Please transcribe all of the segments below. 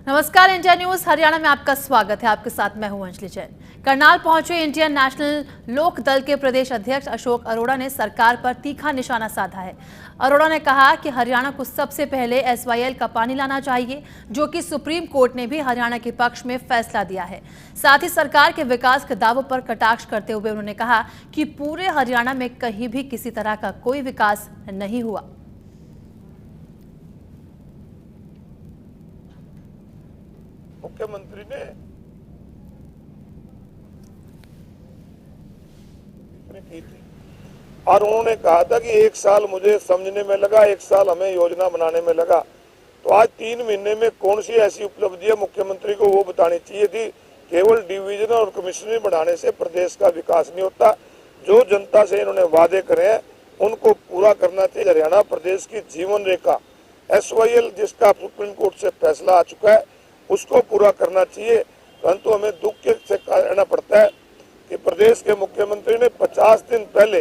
नमस्कार, India news Haryana में आपका स्वागत है। आपके साथ मैं हूं अंजलि जैन। करनाल पहुंचे इंडियन नेशनल लोक दल के प्रदेश अध्यक्ष अशोक अरोड़ा ने सरकार पर तीखा निशाना साधा है। अरोड़ा ने कहा कि हरियाणा को सबसे पहले SYL का पानी लाना चाहिए, जो कि सुप्रीम कोर्ट ने भी हरियाणा के पक्ष में फैसला दिया है। साथ ही सरकार के विकास के दावों पर कटाक्ष करते हुए उन्होंने कहा कि पूरे हरियाणा में कहीं भी किसी तरह का कोई विकास नहीं हुआ। मुख्यमंत्री ने की थी और उन्होंने कहा था कि 1 साल मुझे समझने में लगा, 1 साल हमें योजना बनाने में लगा। तो आज 3 महीने में कौन सी ऐसी उपलब्धि है मुख्यमंत्री को वो बतानी चाहिए थी। केवल डिवीजन और कमिश्नरी बढ़ाने से प्रदेश का विकास नहीं होता। जो जनता से इन्होंने वादे करे हैं उनको पूरा करना चाहिए। हरियाणा प्रदेश की जीवन रेखा SYL जिसका सुप्रीम कोर्ट से फैसला आ चुका है उसको पूरा करना चाहिए। परंतु हमें दुख से कहना पड़ता है कि प्रदेश के मुख्यमंत्री ने 50 दिन पहले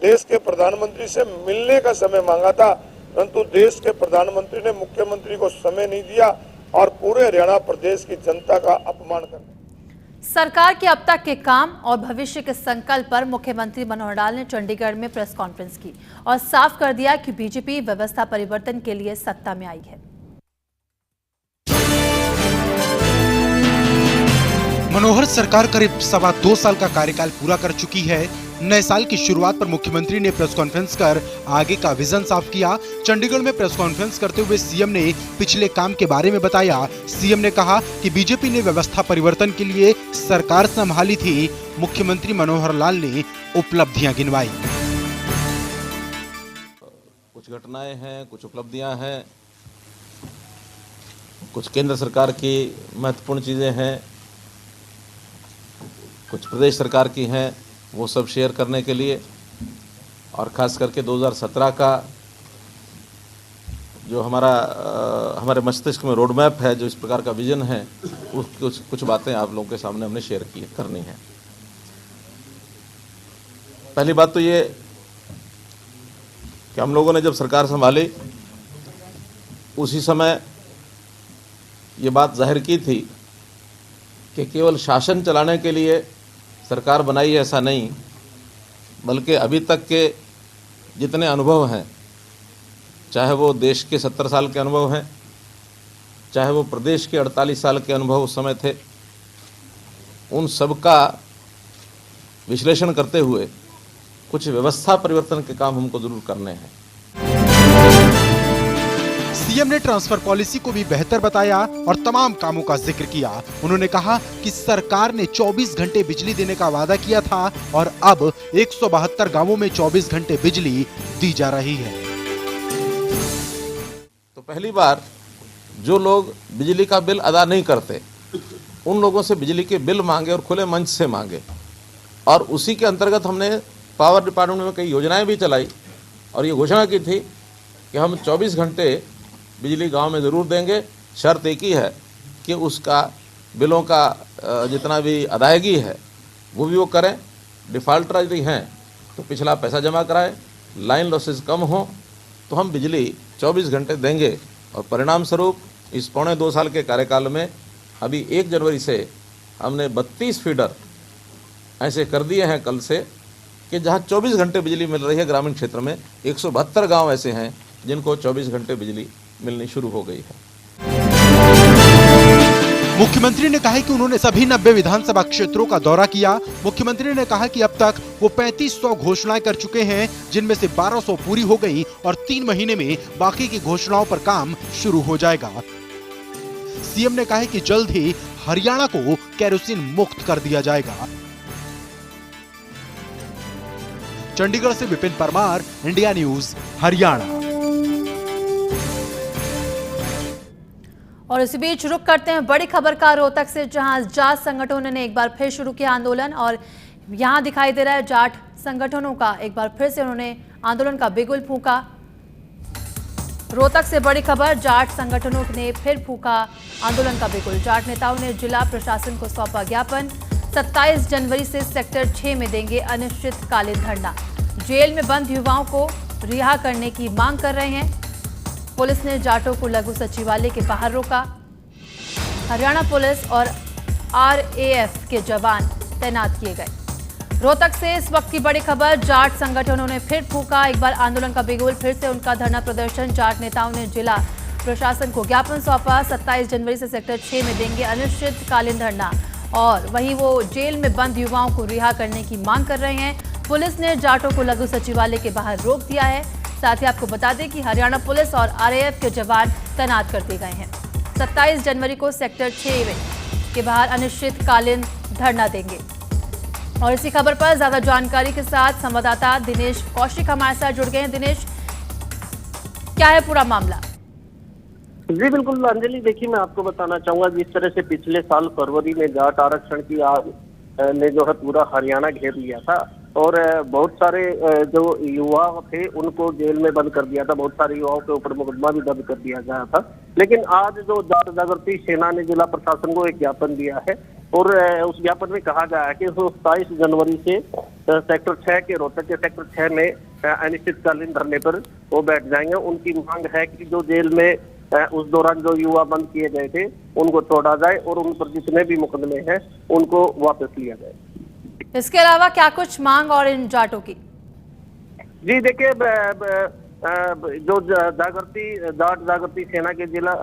देश के प्रधानमंत्री से मिलने का समय मांगा था, परंतु देश के प्रधानमंत्री ने मुख्यमंत्री को समय नहीं दिया और पूरे हरियाणा प्रदेश की जनता का अपमान कर दिया। सरकार के अब तक के काम और भविष्य के संकल्प पर मुख्यमंत्री मनोहर लाल ने चंडीगढ़ में प्रेस कॉन्फ्रेंस की और साफ कर दिया कि बीजेपी व्यवस्था परिवर्तन के लिए सत्ता में आई है। मनोहर सरकार करीब 2.25 साल का कार्यकाल पूरा कर चुकी है। नए साल की शुरुआत पर मुख्यमंत्री ने प्रेस कॉन्फ्रेंस कर आगे का विजन साफ किया। चंडीगढ़ में प्रेस कॉन्फ्रेंस करते हुए सीएम ने पिछले काम के बारे में बताया। सीएम ने कहा कि बीजेपी ने व्यवस्था परिवर्तन के लिए सरकार संभाली थी। मुख्यमंत्री मनोहर लाल ने उपलब्धियां गिनवाई। कुछ घटनाएं हैं, कुछ उपलब्धियां हैं, कुछ केंद्र सरकार की महत्वपूर्ण चीजें हैं, कुछ प्रदेश सरकार की हैं, वो सब शेयर करने के लिए और ख़ास करके 2017 का जो हमारे मस्तिष्क में रोड मैप है, जो इस प्रकार का विजन है, कुछ बातें आप लोगों के सामने हमने शेयर करनी है। पहली बात तो ये कि हम लोगों ने जब सरकार संभाली उसी समय ये बात जाहिर की थी कि केवल शासन चलाने के लिए सरकार बनाई, ऐसा नहीं, बल्कि अभी तक के जितने अनुभव हैं, चाहे वो देश के 70 साल के अनुभव हैं, चाहे वो प्रदेश के 48 साल के अनुभव उस समय थे, उन सब का विश्लेषण करते हुए कुछ व्यवस्था परिवर्तन के काम हमको जरूर करने हैं। सीएम ने ट्रांसफर पॉलिसी को भी बेहतर बताया और तमाम कामों का जिक्र किया। उन्होंने कहा कि सरकार ने 24 घंटे बिजली देने का वादा किया था और अब 172 गांवों में 24 घंटे बिजली दी जा रही है। तो पहली बार जो लोग बिजली का बिल अदा नहीं करते उन लोगों से बिजली के बिल मांगे और खुले मंच से मांगे, और उसी के अंतर्गत हमने पावर डिपार्टमेंट में कई योजनाएं भी चलाई और ये घोषणा की थी कि हम 24 घंटे बिजली गांव में ज़रूर देंगे। शर्त एक ही है कि उसका बिलों का जितना भी अदायगी है वो भी वो करें। डिफ़ॉल्टर यदि हैं तो पिछला पैसा जमा कराएं, लाइन लॉसेस कम हो तो हम बिजली 24 घंटे देंगे। और परिणाम स्वरूप इस 1.25 साल के कार्यकाल में अभी 1 जनवरी से हमने 32 फीडर ऐसे कर दिए हैं कल से कि जहां 24 घंटे बिजली मिल रही है। ग्रामीण क्षेत्र में 172 गांव ऐसे हैं जिनको 24 घंटे बिजली मिलनी शुरू हो गई है। मुख्यमंत्री ने कहा कि उन्होंने सभी 90 विधानसभा क्षेत्रों का दौरा किया। मुख्यमंत्री ने कहा कि अब तक वो 3500 घोषणाएं कर चुके हैं, जिनमें से 1200 पूरी हो गई और 3 महीने में बाकी की घोषणाओं पर काम शुरू हो जाएगा। सीएम ने कहा कि जल्द ही हरियाणा को केरोसिन मुक्त कर दिया जाएगा। चंडीगढ़ से विपिन परमार, इंडिया न्यूज हरियाणा। और इसी बीच रुक करते हैं बड़ी खबर का रोहतक से, जहां जाट संगठनों ने एक बार फिर शुरू किया आंदोलन और यहां दिखाई दे रहा है जाट संगठनों का एक बार फिर से उन्होंने आंदोलन का बिगुल फूंका। रोहतक से बड़ी खबर, जाट संगठनों ने फिर फूंका आंदोलन का बिगुल। जाट नेताओं ने जिला प्रशासन को सौंपा ज्ञापन। 27 जनवरी से सेक्टर 6 में देंगे अनिश्चितकालीन धरना। जेल में बंद युवाओं को रिहा करने की मांग कर रहे हैं। पुलिस ने जाटों को लघु सचिवालय के बाहर रोका। हरियाणा पुलिस और RAF के जवान तैनात किए गए। रोहतक से इस वक्त की बड़ी खबर, जाट संगठनों ने फिर फूंका एक बार आंदोलन का बिगुल, फिर से उनका धरना प्रदर्शन। जाट नेताओं ने जिला प्रशासन को ज्ञापन सौंपा। 27 जनवरी से सेक्टर 6 में देंगे अनिश्चितकालीन धरना और वहीं वो जेल में बंद युवाओं को रिहा करने की मांग कर रहे हैं। पुलिस ने जाटों को लघु सचिवालय के बाहर रोक दिया है। साथ ही आपको बता दें कि हरियाणा पुलिस और RAF के जवान तैनात कर दिए गए हैं। 27 जनवरी को सेक्टर 6 के बाहर अनिश्चितकालीन धरना देंगे। और इसी खबर पर ज्यादा जानकारी के साथ संवाददाता दिनेश कौशिक हमारे साथ जुड़ गए हैं। दिनेश, क्या है पूरा मामला? जी बिल्कुल अंजलि, देखिए मैं आपको बताना चाहूंगा, जिस तरह से पिछले साल फरवरी में जाट आरक्षण की आग ने जो है पूरा हरियाणा घेर लिया था और बहुत सारे जो युवा थे उनको जेल में बंद कर दिया था, बहुत सारे युवाओं के ऊपर मुकदमा भी दर्ज कर दिया गया था। लेकिन आज जो जाट जागृति सेना ने जिला प्रशासन को एक ज्ञापन दिया है और उस ज्ञापन में कहा गया है कि 27 जनवरी से सेक्टर 6 के रोहतक के सेक्टर 6 में अनिश्चितकालीन धरने पर वो बैठ जाएंगे। उनकी मांग है कि जो जेल में उस दौरान जो युवा बंद किए गए थे उनको छोड़ा जाए और उन पर जितने भी मुकदमे हैं उनको वापस लिया जाए। इसके अलावा क्या कुछ मांग और इन जाटों की? जी देखिए, जो जाट जागृति सेना के जिला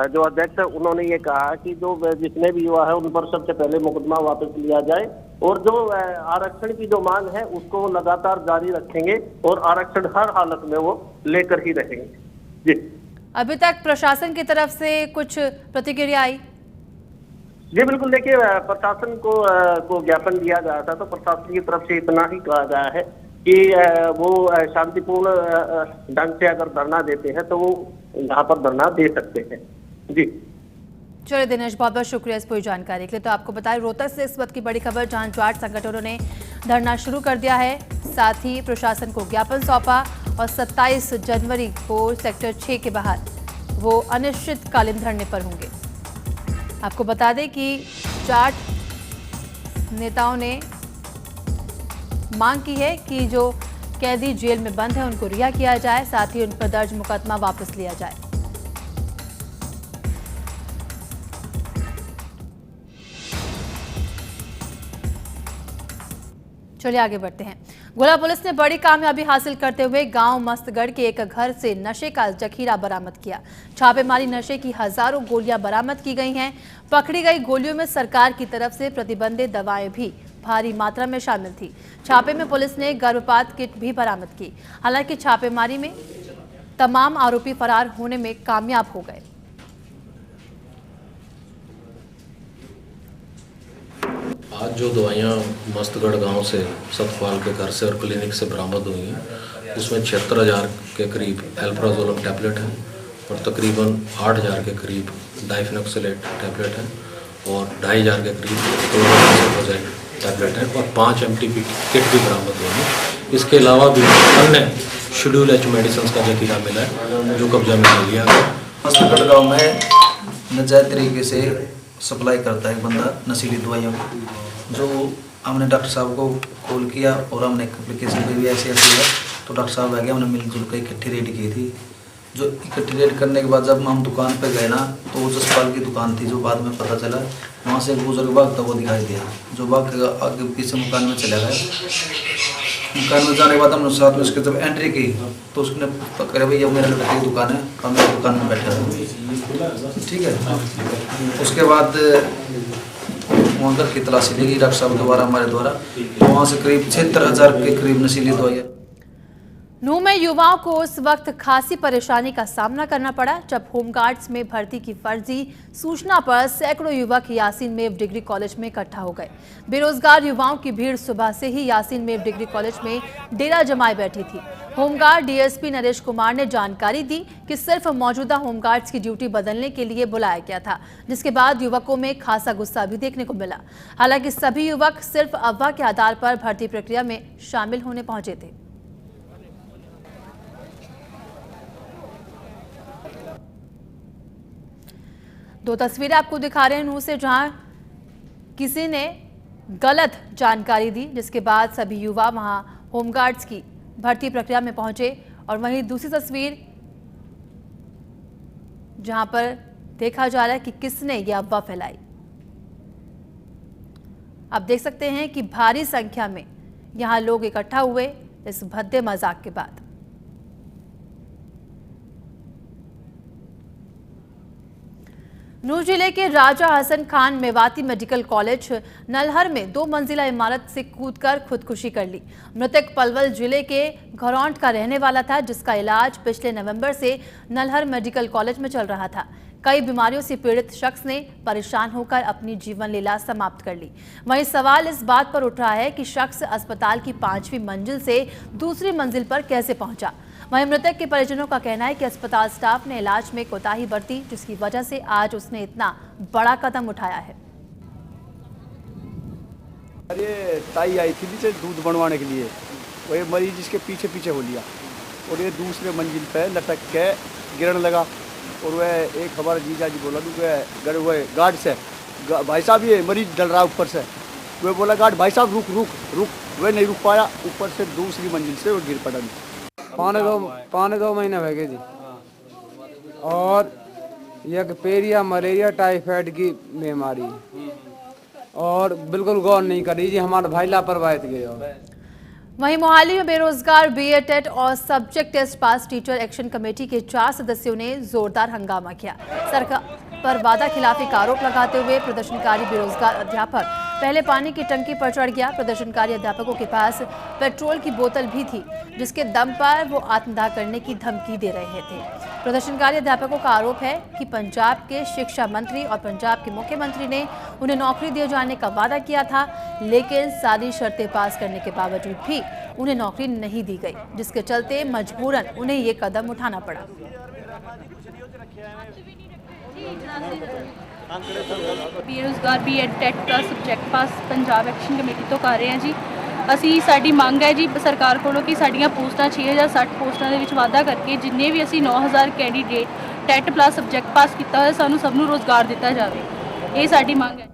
जो अध्यक्ष है उन्होंने ये कहा कि जो जितने भी युवा है उन पर सबसे पहले मुकदमा वापस लिया जाए और जो आरक्षण की जो मांग है उसको लगातार जारी रखेंगे और आरक्षण हर हालत में वो लेकर ही रहेंगे। जी, अभी तक प्रशासन की तरफ से कुछ प्रतिक्रिया आई? जी बिल्कुल, देखिए प्रशासन को ज्ञापन दिया गया था तो प्रशासन की तरफ से इतना ही कहा गया है कि वो शांतिपूर्ण ढंग से अगर धरना देते हैं तो वो यहाँ पर धरना दे सकते हैं। जी चलिए दिनेश, बहुत बहुत शुक्रिया इस पूरी जानकारी के लिए। तो आपको बताएं, रोहतक से इस वक्त की बड़ी खबर, जहां जाट संगठनों ने धरना शुरू कर दिया है, साथ ही प्रशासन को ज्ञापन सौंपा और 27 जनवरी को सेक्टर 6 के बाहर वो अनिश्चितकालीन धरने पर होंगे। आपको बता दें कि जाट नेताओं ने मांग की है कि जो कैदी जेल में बंद है उनको रिहा किया जाए, साथ ही उन पर दर्ज मुकदमा वापस लिया जाए। चलिए आगे बढ़ते हैं। गोला पुलिस ने बड़ी कामयाबी हासिल करते हुए गांव मस्तगढ़ के एक घर से नशे का जखीरा बरामद किया। छापेमारी नशे की हजारों गोलियां बरामद की गई हैं। पकड़ी गई गोलियों में सरकार की तरफ से प्रतिबंधित दवाएं भी भारी मात्रा में शामिल थी। छापे में पुलिस ने गर्भपात किट भी बरामद की। हालांकि छापेमारी में तमाम आरोपी फरार होने में कामयाब हो गए। आज जो दवाइयाँ मस्तगढ़ गांव से सतपाल के घर से और क्लिनिक से बरामद हुई हैं उसमें 76,000 के करीब एल्प्राजोलम टैबलेट है और तकरीबन 8,000 के करीब डाइफेनॉक्सिलेट टैबलेट है और 2,500 के करीब क्लोरामाइसिन टैबलेट है और 5 MTP किट भी बरामद हुई है। इसके अलावा भी अन्य शेड्यूल H मेडिसिन का जखीरा मिला है जो कब्जा में ले लिया गया। मस्तगढ़ गाँव में नाजायज तरीके से सप्लाई करता है बंदा नशीली दवाइयों को, जो हमने डॉक्टर साहब को कॉल किया और हमने एप्लीकेशन पे भी ऐसे है तो डॉक्टर साहब आ गए, हमने मिलजुल कर इकट्ठी रेड की थी। जो इकट्ठी रेड करने के बाद जब हम दुकान पे गए ना तो वो जसपाल की दुकान थी, जो बाद में पता चला वहाँ से एक बुजुर्ग भाग था वो दिखाई दिया, जो भाग आगे पीछे मकान में चला गया। मकान में जाने के बाद हमने साथ में उसके जब एंट्री की तो उसने पकड़ा, भैया मेरे लड़के की दुकान है और मेरी दुकान में बैठा था, ठीक है। उसके बाद वहाँ घर की तलाशी ली गई डॉक्टर साहब द्वारा, हमारे द्वारा, वहाँ से करीब 76,000 के करीब नशीली दवाइयाँ। नूह में युवाओं को उस वक्त खासी परेशानी का सामना करना पड़ा जब होमगार्ड्स में भर्ती की फर्जी सूचना पर सैकड़ों युवक यासीन मेव डिग्री कॉलेज में इकट्ठा हो गए। बेरोजगार युवाओं की भीड़ सुबह से ही यासीन मेव डिग्री कॉलेज में डेरा जमाए बैठी थी। होमगार्ड DSP नरेश कुमार ने जानकारी दी कि सिर्फ मौजूदा होमगार्ड्स की ड्यूटी बदलने के लिए बुलाया गया था, जिसके बाद युवकों में खासा गुस्सा भी देखने को मिला। हालांकि सभी युवक सिर्फ अफवाह के आधार पर भर्ती प्रक्रिया में शामिल होने पहुंचे थे। दो तस्वीरें आपको दिखा रहे हैं नूह से, जहां किसी ने गलत जानकारी दी, जिसके बाद सभी युवा वहां होमगार्ड्स की भर्ती प्रक्रिया में पहुंचे। और वहीं दूसरी तस्वीर जहां पर देखा जा रहा है कि किसने यह अफवाह फैलाई। आप देख सकते हैं कि भारी संख्या में यहां लोग इकट्ठा हुए इस भद्दे मजाक के बाद। नूर जिले के राजा हसन खान मेवाती मेडिकल कॉलेज नलहर में 2 मंजिला इमारत से कूदकर खुदकुशी कर ली। मृतक पलवल जिले के घरौंट का रहने वाला था, जिसका इलाज पिछले नवंबर से नलहर मेडिकल कॉलेज में चल रहा था। कई बीमारियों से पीड़ित शख्स ने परेशान होकर अपनी जीवन लीला समाप्त कर ली। वहीं सवाल इस बात पर उठ रहा है कि शख्स अस्पताल की 5वीं मंजिल से दूसरी मंजिल पर कैसे पहुंचा। वहीं मृतक के परिजनों का कहना है कि अस्पताल स्टाफ ने इलाज में कोताही बरती, जिसकी वजह से आज उसने इतना बड़ा कदम उठाया है। अरे ताई आई थी नीचे दूध बनवाने के लिए, वही मरीज इसके पीछे पीछे हो लिया और ये दूसरे मंजिल पे लटक के गिरने लगा। और वह एक हमारा जीजा जी बोला वह गार्ड से, भाई साहब ये मरीज डल रहा ऊपर से। वह बोला गार्ड भाई साहब रुक रुक रुक, वह नहीं रुक पाया, ऊपर से दूसरी मंजिल से वो गिर पड़ा। पौने दो महीने हो गए जी। और यह पेरिया मलेरिया टाइफाइड की बीमारी और बिल्कुल गौर नहीं करी जी, हमारा भाई लापरवाही गए। वहीं मोहाली में बेरोजगार बीएड टेट और subject test pass teacher action committee के 4 सदस्यों ने जोरदार हंगामा किया। सरकार पर वादा खिलाफी का आरोप लगाते हुए प्रदर्शनकारी बेरोजगार अध्यापक पहले पानी की टंकी पर चढ़ गया। प्रदर्शनकारी अध्यापकों के पास पेट्रोल की बोतल भी थी, जिसके दम पर वो आत्मदाह करने की धमकी दे रहे थे। प्रदर्शनकारी अध्यापकों का आरोप है कि पंजाब के शिक्षा मंत्री और पंजाब के मुख्यमंत्री ने उन्हें नौकरी दिए जाने का वादा किया था, लेकिन सारी शर्तें पास करने के बावजूद भी उन्हें नौकरी नहीं दी गई, जिसके चलते मजबूरन उन्हें ये कदम उठाना पड़ा। बेरोजगार बीएड टेट प्लस सब्जैक्ट पास पंजाब एक्शन कमेटी तो कर रहे हैं जी। ਅਸੀਂ ਸਾਡੀ ਮੰਗ ਹੈ ਜੀ ਸਰਕਾਰ ਕੋਲੋਂ ਕਿ ਸਾਡੀਆਂ ਪੋਸਟਾਂ 6060 ਪੋਸਟਾਂ ਦੇ ਵਿੱਚ ਵਾਧਾ ਕਰਕੇ ਜਿੰਨੇ ਵੀ ਅਸੀਂ 9000 ਕੈਂਡੀਡੇਟ ਟੈਟ ਪਲੱਸ ਸਬਜੈਕਟ ਪਾਸ ਕੀਤਾ ਹੋਇਆ ਸਾਨੂੰ ਸਭ ਨੂੰ ਰੋਜ਼ਗਾਰ ਦਿੱਤਾ ਜਾਵੇ, ਇਹ ਸਾਡੀ ਮੰਗ ਹੈ।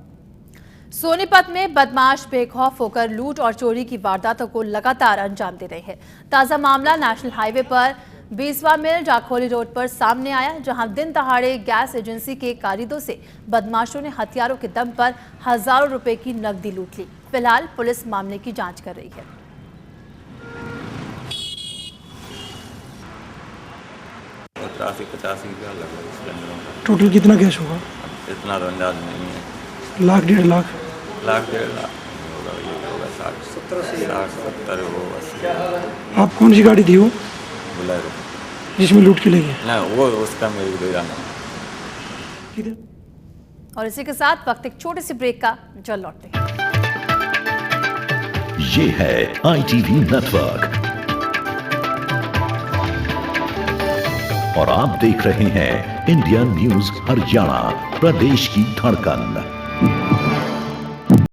सोनीपत में बदमाश बेखौफ होकर लूट और चोरी की वारदातों को लगातार अंजाम दे रहे हैं। ताज़ा मामला नेशनल हाईवे पर 20वां मील जाखोली रोड पर सामने आया, जहां दिन दहाड़े गैस एजेंसी के कारिंदों से बदमाशों ने हथियारों के दम पर हजारों रुपए की नकदी लूट ली। फिलहाल पुलिस मामले की जांच कर रही है। टोटल कितना कैश होगा? इतना तो अंदाज नहीं है। लाख 1.5 लाख? लाख 1.5 लाख होगा, ये होगा 60-70 होगा। आप कौन सी गाड़ी थी वो बोलेरो जिसमें लूट के ले गए? ना वो उसका मेरे को जाना। और इसी के साथ वक्त एक छोटे से ब्रेक का, चल लौटते हैं। ये है ITV नेटवर्क और आप देख रहे हैं इंडिया न्यूज हरियाणा, प्रदेश की धड़कन।